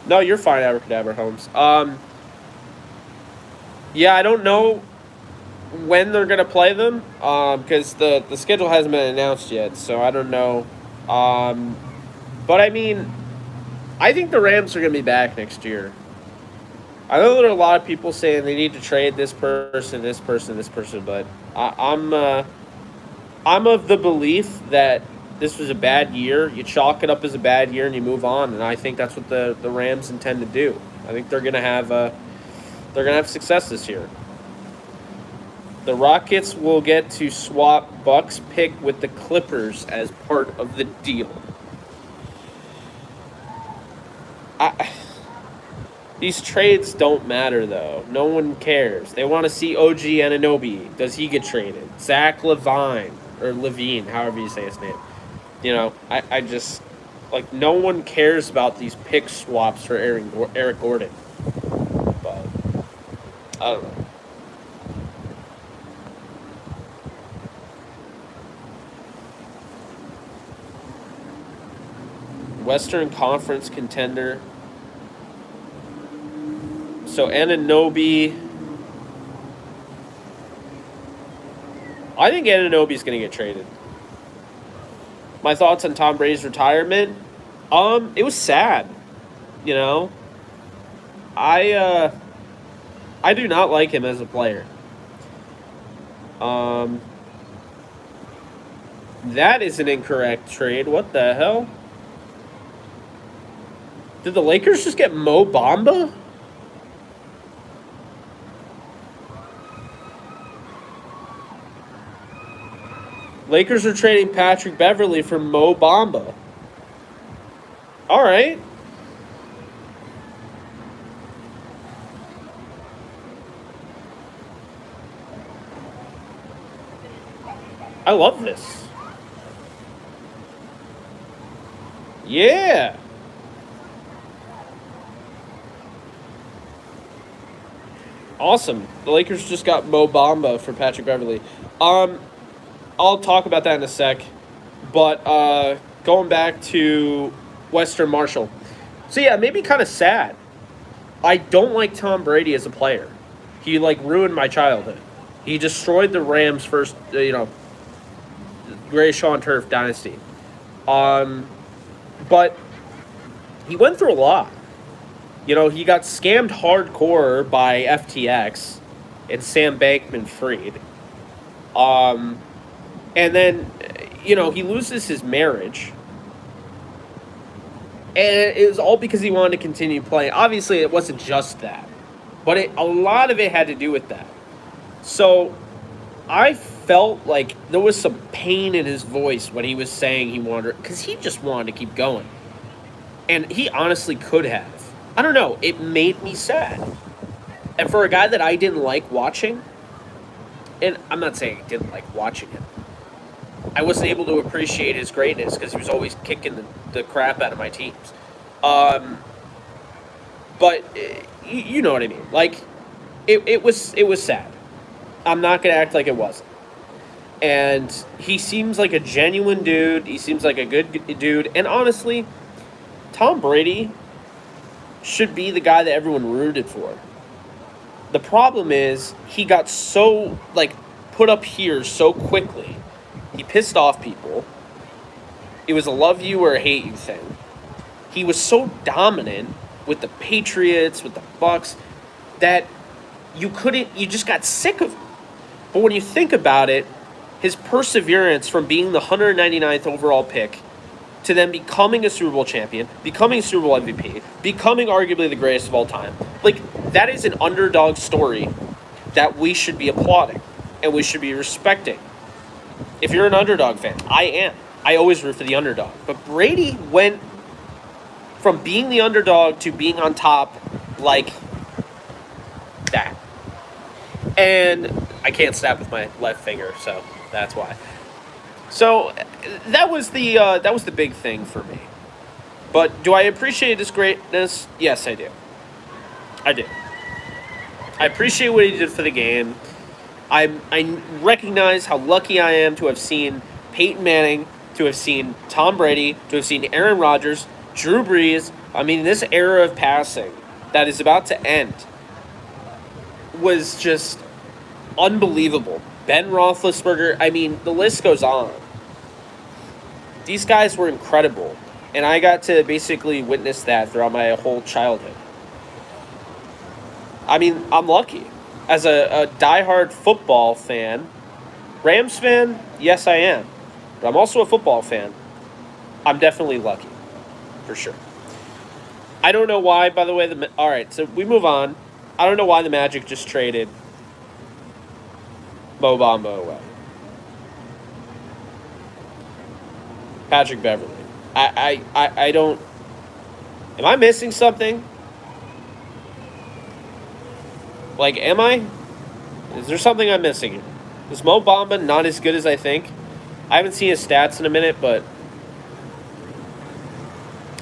No, you're fine, Abracadabra Holmes. Yeah, I don't know when they're going to play them because the schedule hasn't been announced yet, so I don't know. But, I mean, I think the Rams are going to be back next year. I know there are a lot of people saying they need to trade this person, but I'm of the belief that this was a bad year. You chalk it up as a bad year and you move on, and I think that's what the Rams intend to do. I think they're gonna have success this year. The Rockets will get to swap Bucks pick with the Clippers as part of the deal. These trades don't matter, though. No one cares. They want to see OG Anunoby. Does he get traded? Zach Levine, however you say his name. I just, no one cares about these pick swaps for Eric Gordon. But, I don't know. Western Conference contender. So Anunoby, I think Anunoby's going to get traded. My thoughts on Tom Brady's retirement, it was sad, I do not like him as a player. That is an incorrect trade. What the hell? Did the Lakers just get Mo Bamba? Lakers are trading Patrick Beverley for Mo Bamba. All right. I love this. Yeah. Awesome. The Lakers just got Mo Bamba for Patrick Beverley. I'll talk about that in a sec. But going back to Western Marshall. So, yeah, maybe kind of sad. I don't like Tom Brady as a player. He, ruined my childhood. He destroyed the Rams' first, greatest show on turf dynasty. But he went through a lot. He got scammed hardcore by FTX and Sam Bankman-Fried. And then, he loses his marriage. And it was all because he wanted to continue playing. Obviously, it wasn't just that. But a lot of it had to do with that. So, I felt like there was some pain in his voice when he was saying he wanted... Because he just wanted to keep going. And he honestly could have. I don't know. It made me sad. And for a guy that I didn't like watching... And I'm not saying I didn't like watching him. I wasn't able to appreciate his greatness because he was always kicking the crap out of my teams. But you know what I mean. It was sad. I'm not going to act like it wasn't. And he seems like a genuine dude. He seems like a good dude. And honestly, Tom Brady should be the guy that everyone rooted for. The problem is he got so, put up here so quickly. He pissed off people. It was a love you or hate you thing. He was so dominant with the Patriots, with the Bucks, that you just got sick of him. But when you think about it, his perseverance from being the 199th overall pick to then becoming a Super Bowl champion, becoming a Super Bowl MVP, becoming arguably the greatest of all time, that is an underdog story that we should be applauding and we should be respecting. If you're an underdog fan, I am. I always root for the underdog. But Brady went from being the underdog to being on top like that. And I can't snap with my left finger, so that's why. So that was the big thing for me. But do I appreciate his greatness? Yes, I do. I do. I appreciate what he did for the game. I recognize how lucky I am to have seen Peyton Manning, to have seen Tom Brady, to have seen Aaron Rodgers, Drew Brees. I mean, this era of passing that is about to end was just unbelievable. Ben Roethlisberger, I mean, the list goes on. These guys were incredible, and I got to basically witness that throughout my whole childhood. I mean, I'm lucky. As a diehard football fan, Rams fan, yes, I am. But I'm also a football fan. I'm definitely lucky, for sure. I don't know why, by the way. All right, so we move on. I don't know why the Magic just traded Mo Bamba away. Patrick Beverley. I don't... Am I missing something? Am I? Is there something I'm missing? Is Mo Bamba not as good as I think? I haven't seen his stats in a minute, but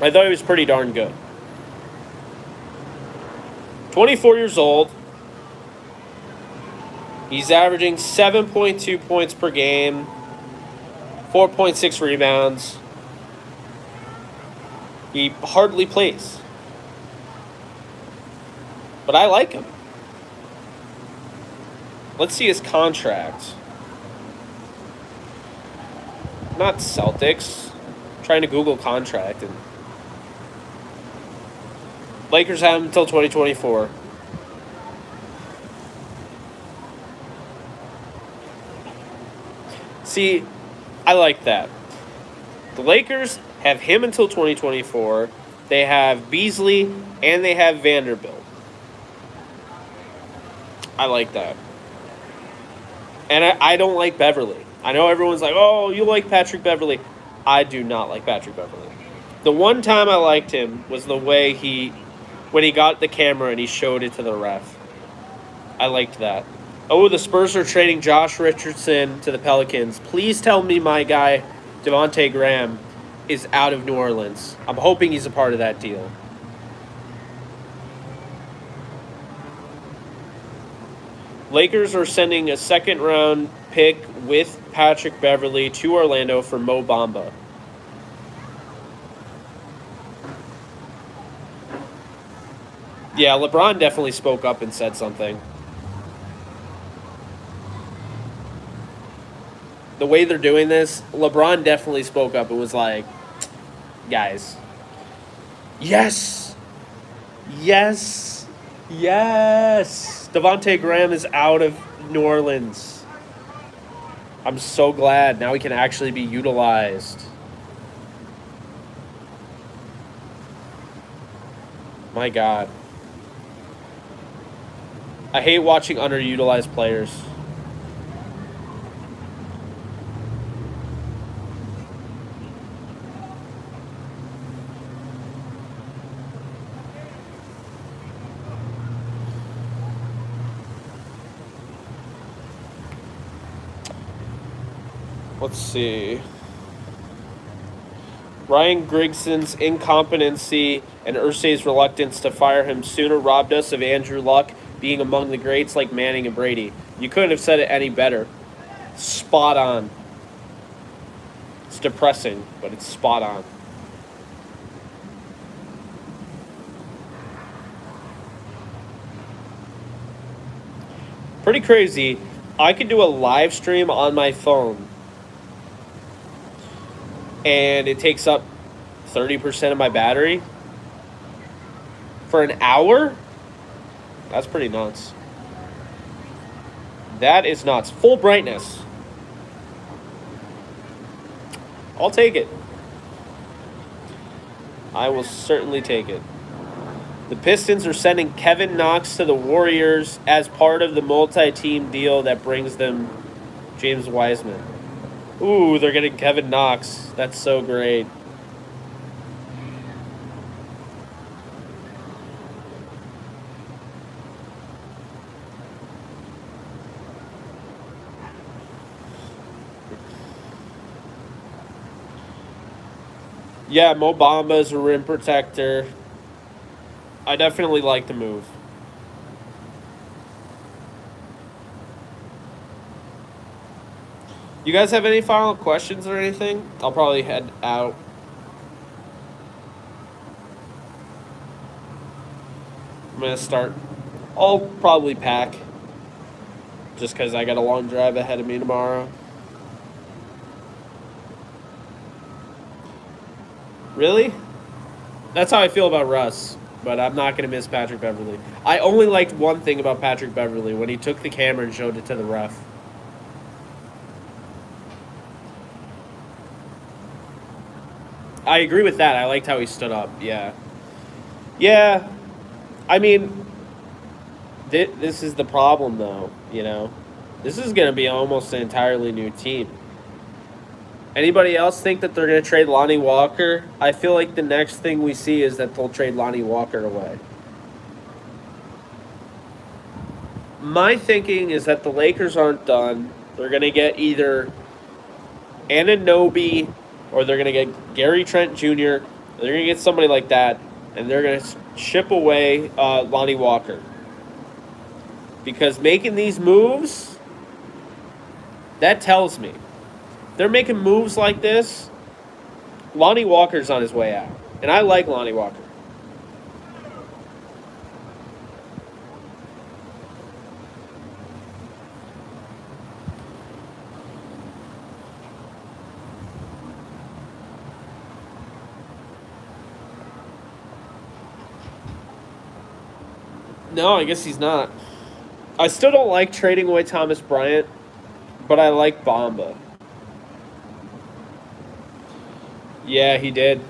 I thought he was pretty darn good. 24 years old. He's averaging 7.2 points per game, 4.6 rebounds. He hardly plays. But I like him. Let's see his contract. Not Celtics. I'm trying to Google contract. And Lakers have him until 2024. See, I like that. The Lakers have him until 2024. They have Beasley and they have Vanderbilt. I like that. And I don't like Beverley. I know everyone's like, oh, you like Patrick Beverley. I do not like Patrick Beverley. The one time I liked him was the way when he got the camera and he showed it to the ref. I liked that. Oh, the Spurs are trading Josh Richardson to the Pelicans. Please tell me my guy, Devontae Graham, is out of New Orleans. I'm hoping he's a part of that deal. Lakers are sending a second-round pick with Patrick Beverley to Orlando for Mo Bamba. Yeah, LeBron definitely spoke up and said something. The way they're doing this, LeBron definitely spoke up and was like, guys, yes, yes, yes. Devontae Graham is out of New Orleans. I'm so glad. Now he can actually be utilized. My God. I hate watching underutilized players. Let's see. Ryan Grigson's incompetency and Irsay's reluctance to fire him sooner robbed us of Andrew Luck being among the greats like Manning and Brady. You couldn't have said it any better. Spot on. It's depressing, but it's spot on. Pretty crazy. I could do a live stream on my phone, and it takes up 30% of my battery for an hour? That's pretty nuts. That is nuts. Full brightness. I'll take it. I will certainly take it. The Pistons are sending Kevin Knox to the Warriors as part of the multi-team deal that brings them James Wiseman. Ooh, they're getting Kevin Knox. That's so great. Yeah, Mo Bamba is a rim protector. I definitely like the move. You guys have any final questions or anything? I'll probably head out. I'm going to start. I'll probably pack. Just because I got a long drive ahead of me tomorrow. Really? That's how I feel about Russ. But I'm not going to miss Patrick Beverley. I only liked one thing about Patrick Beverley, when he took the camera and showed it to the ref. I agree with that. I liked how he stood up. Yeah. Yeah. I mean, this is the problem, though, you know. This is going to be almost an entirely new team. Anybody else think that they're going to trade Lonnie Walker? I feel like the next thing we see is that they'll trade Lonnie Walker away. My thinking is that the Lakers aren't done. They're going to get either Anunoby or they're going to get Gary Trent Jr. They're going to get somebody like that, and they're going to ship away Lonnie Walker. Because making these moves, that tells me. They're making moves like this, Lonnie Walker's on his way out. And I like Lonnie Walker. No, I guess he's not. I still don't like trading away Thomas Bryant, but I like Bamba. Yeah, he did.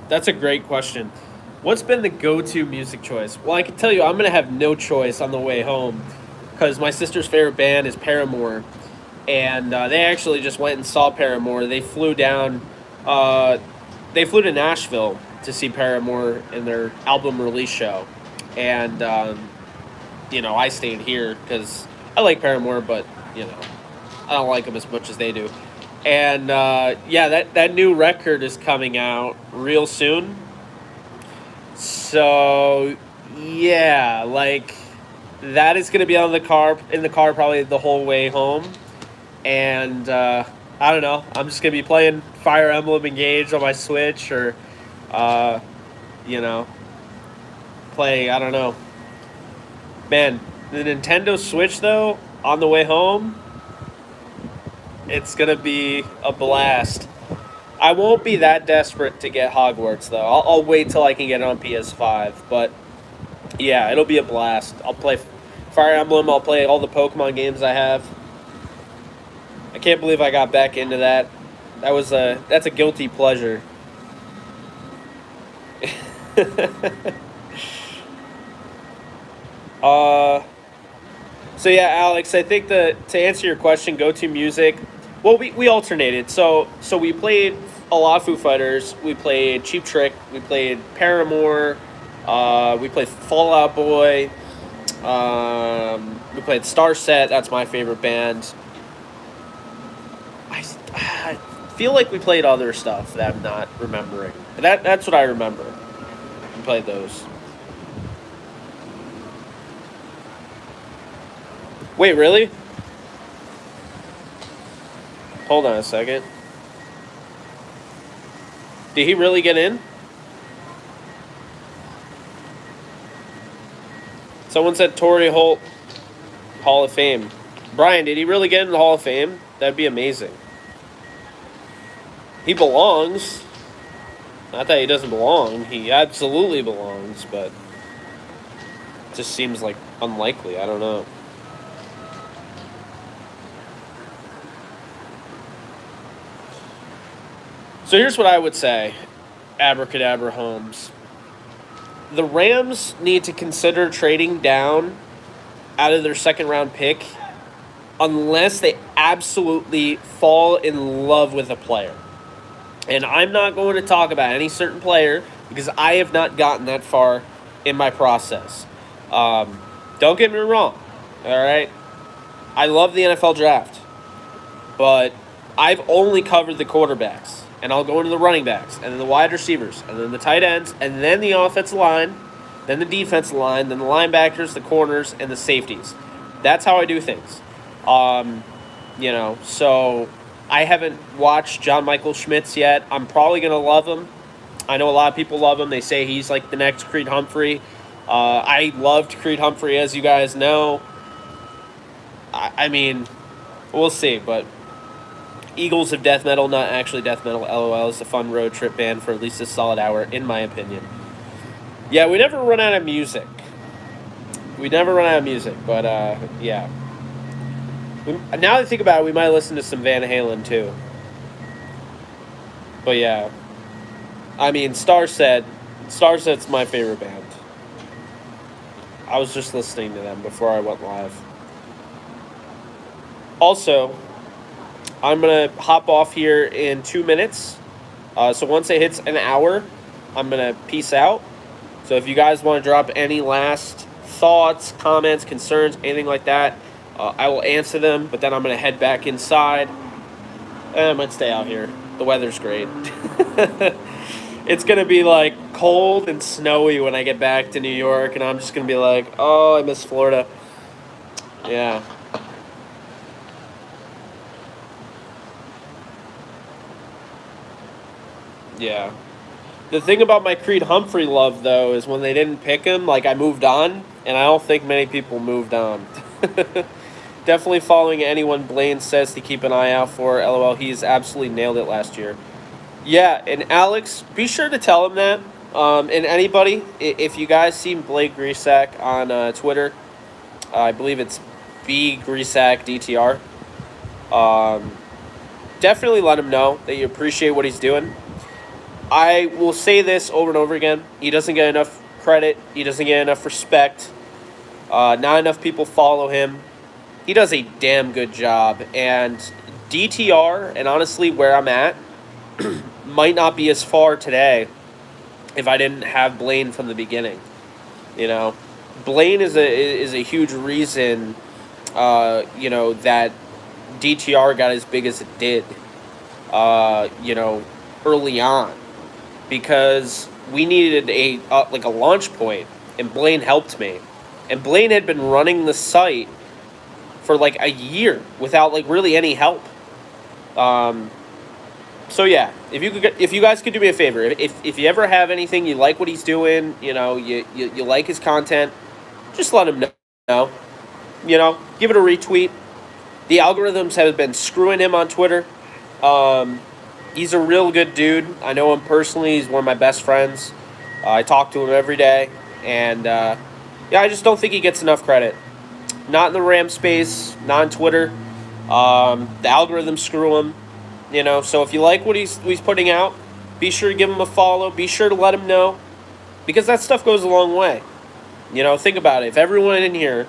That's a great question. What's been the go-to music choice? Well, I can tell you I'm going to have no choice on the way home because my sister's favorite band is Paramore. And they actually just went and saw Paramore. They flew down, they flew to Nashville to see Paramore in their album release show. And, I stayed here because I like Paramore, but, I don't like them as much as they do. And yeah, that new record is coming out real soon. So yeah, like that is going to be on the car in the car probably the whole way home. And I don't know. I'm just going to be playing Fire Emblem Engage on my Switch, or uh, you know, play, I don't know. Man, the Nintendo Switch though on the way home, it's going to be a blast. I won't be that desperate to get Hogwarts though. I'll wait till I can get it on PS5. But yeah, it'll be a blast. I'll play Fire Emblem. I'll play all the Pokemon games I have. I can't believe I got back into that. That's a guilty pleasure. uh, so yeah, Alex, I think to answer your question, go-to music. Well, we alternated. So we played a lot of Foo Fighters. We played Cheap Trick. We played Paramore. We played Fall Out Boy. We played Starset. That's my favorite band. I feel like we played other stuff that I'm not remembering. That's what I remember. We played those. Wait, really? Hold on a second. Did he really get in? Someone said Torrey Holt, Hall of Fame. Brian, did he really get in the Hall of Fame? That'd be amazing. He belongs. Not that he doesn't belong. He absolutely belongs, but it just seems like unlikely. I don't know. So here's what I would say, Abracadabra Holmes. The Rams need to consider trading down out of their second round pick unless they absolutely fall in love with a player. And I'm not going to talk about any certain player because I have not gotten that far in my process. Don't get me wrong, all right? I love the NFL draft, but I've only covered the quarterbacks. And I'll go into the running backs, and then the wide receivers, and then the tight ends, and then the offensive line, then the defensive line, then the linebackers, the corners, and the safeties. That's how I do things. So I haven't watched John Michael Schmitz yet. I'm probably going to love him. I know a lot of people love him. They say he's like the next Creed Humphrey. I loved Creed Humphrey, as you guys know. I mean, we'll see, but Eagles of death metal, not actually death metal. LOL is a fun road trip band for at least a solid hour, in my opinion. Yeah, we never run out of music. But yeah. Now that I think about it, we might listen to some Van Halen too. But yeah. I mean, Starset's my favorite band. I was just listening to them before I went live. Also, I'm going to hop off here in 2 minutes. So once it hits an hour, I'm going to peace out. So if you guys want to drop any last thoughts, comments, concerns, anything like that, I will answer them. But then I'm going to head back inside. And I might stay out here. The weather's great. It's going to be like cold and snowy when I get back to New York. And I'm just going to be like, oh, I miss Florida. Yeah. Yeah. The thing about my Creed Humphrey love, though, is when they didn't pick him, like, I moved on, and I don't think many people moved on. Definitely following anyone Blaine says to keep an eye out for. LOL, he's absolutely nailed it last year. Yeah, and Alex, be sure to tell him that. And anybody, if you guys see Blake Grisak on Twitter, I believe it's BGrisakDTR, definitely let him know that you appreciate what he's doing. I will say this over and over again. He doesn't get enough credit. He doesn't get enough respect. Not enough people follow him. He does a damn good job. And DTR, and honestly where I'm at, might not be as far today if I didn't have Blaine from the beginning. You know, Blaine is a huge reason, that DTR got as big as it did. early on, because we needed a launch point, and Blaine helped me. And Blaine had been running the site for like a year without like really any help. Um, so yeah, if you guys could do me a favor, if you ever have anything you like what he's doing, you like his content, just let him know. Give it a retweet. The algorithms have been screwing him on Twitter. Um, he's a real good dude. I know him personally. He's one of my best friends. I talk to him every day, and I just don't think he gets enough credit. Not in the Ram space, not on Twitter. The algorithms screw him. So if you like what he's putting out, be sure to give him a follow. Be sure to let him know, because that stuff goes a long way. Think about it. If everyone in here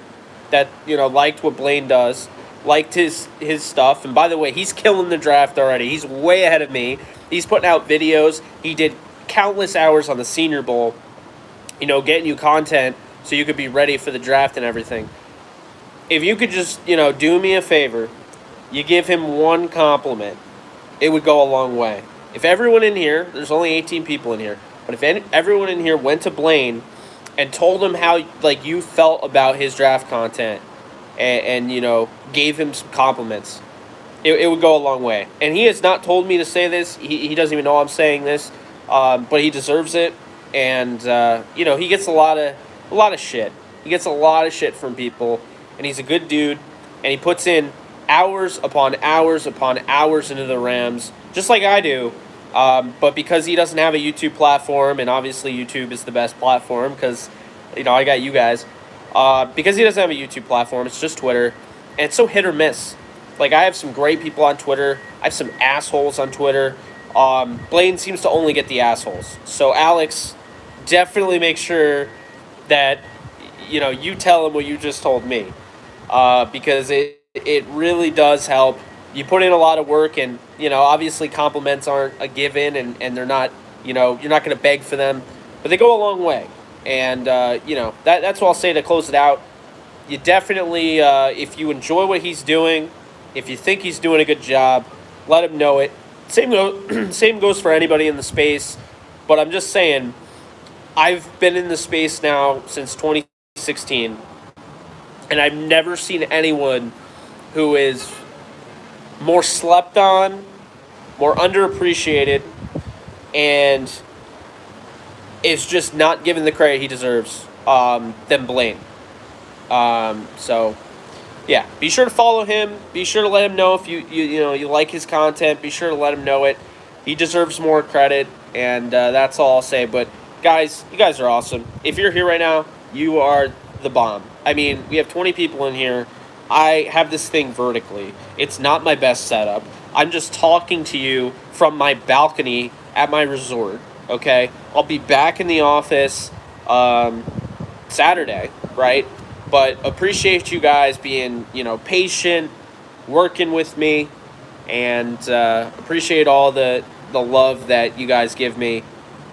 that liked what Blaine does, liked his stuff, and by the way, he's killing the draft already. He's way ahead of me. He's putting out videos. He did countless hours on the Senior Bowl, getting you content so you could be ready for the draft and everything. If you could just, do me a favor, you give him one compliment, it would go a long way. If everyone in here, there's only 18 people in here, but if everyone in here went to Blaine and told him how like you felt about his draft content, and gave him some compliments, it would go a long way. And he has not told me to say this. He doesn't even know I'm saying this, but he deserves it. And he gets a lot of shit. He gets a lot of shit from people, and he's a good dude, and he puts in hours upon hours upon hours into the Rams, just like I do. But because he doesn't have a YouTube platform, and obviously YouTube is the best platform because, I got you guys. Because he doesn't have a YouTube platform, it's just Twitter, and it's so hit or miss. Like, I have some great people on Twitter. I have some assholes on Twitter. Blaine seems to only get the assholes. So, Alex, definitely make sure that, you tell him what you just told me. Because it really does help. You put in a lot of work, and, obviously compliments aren't a given, and they're not, you're not going to beg for them, but they go a long way. And, that's what I'll say to close it out. You definitely, if you enjoy what he's doing, if you think he's doing a good job, let him know it. Same goes for anybody in the space, but I'm just saying, I've been in the space now since 2016, and I've never seen anyone who is more slept on, more underappreciated, and is just not given the credit he deserves than Blaine. So, yeah, be sure to follow him. Be sure to let him know if you like his content. Be sure to let him know it. He deserves more credit, and that's all I'll say. But, guys, you guys are awesome. If you're here right now, you are the bomb. I mean, we have 20 people in here. I have this thing vertically. It's not my best setup. I'm just talking to you from my balcony at my resort, okay? I'll be back in the office Saturday, right? But appreciate you guys being, patient, working with me, and appreciate all the love that you guys give me.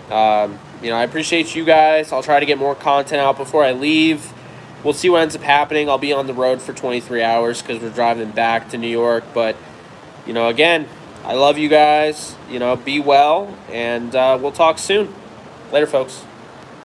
I appreciate you guys. I'll try to get more content out before I leave. We'll see what ends up happening. I'll be on the road for 23 hours because we're driving back to New York. But, again, I love you guys. Be well, and we'll talk soon. Later, folks.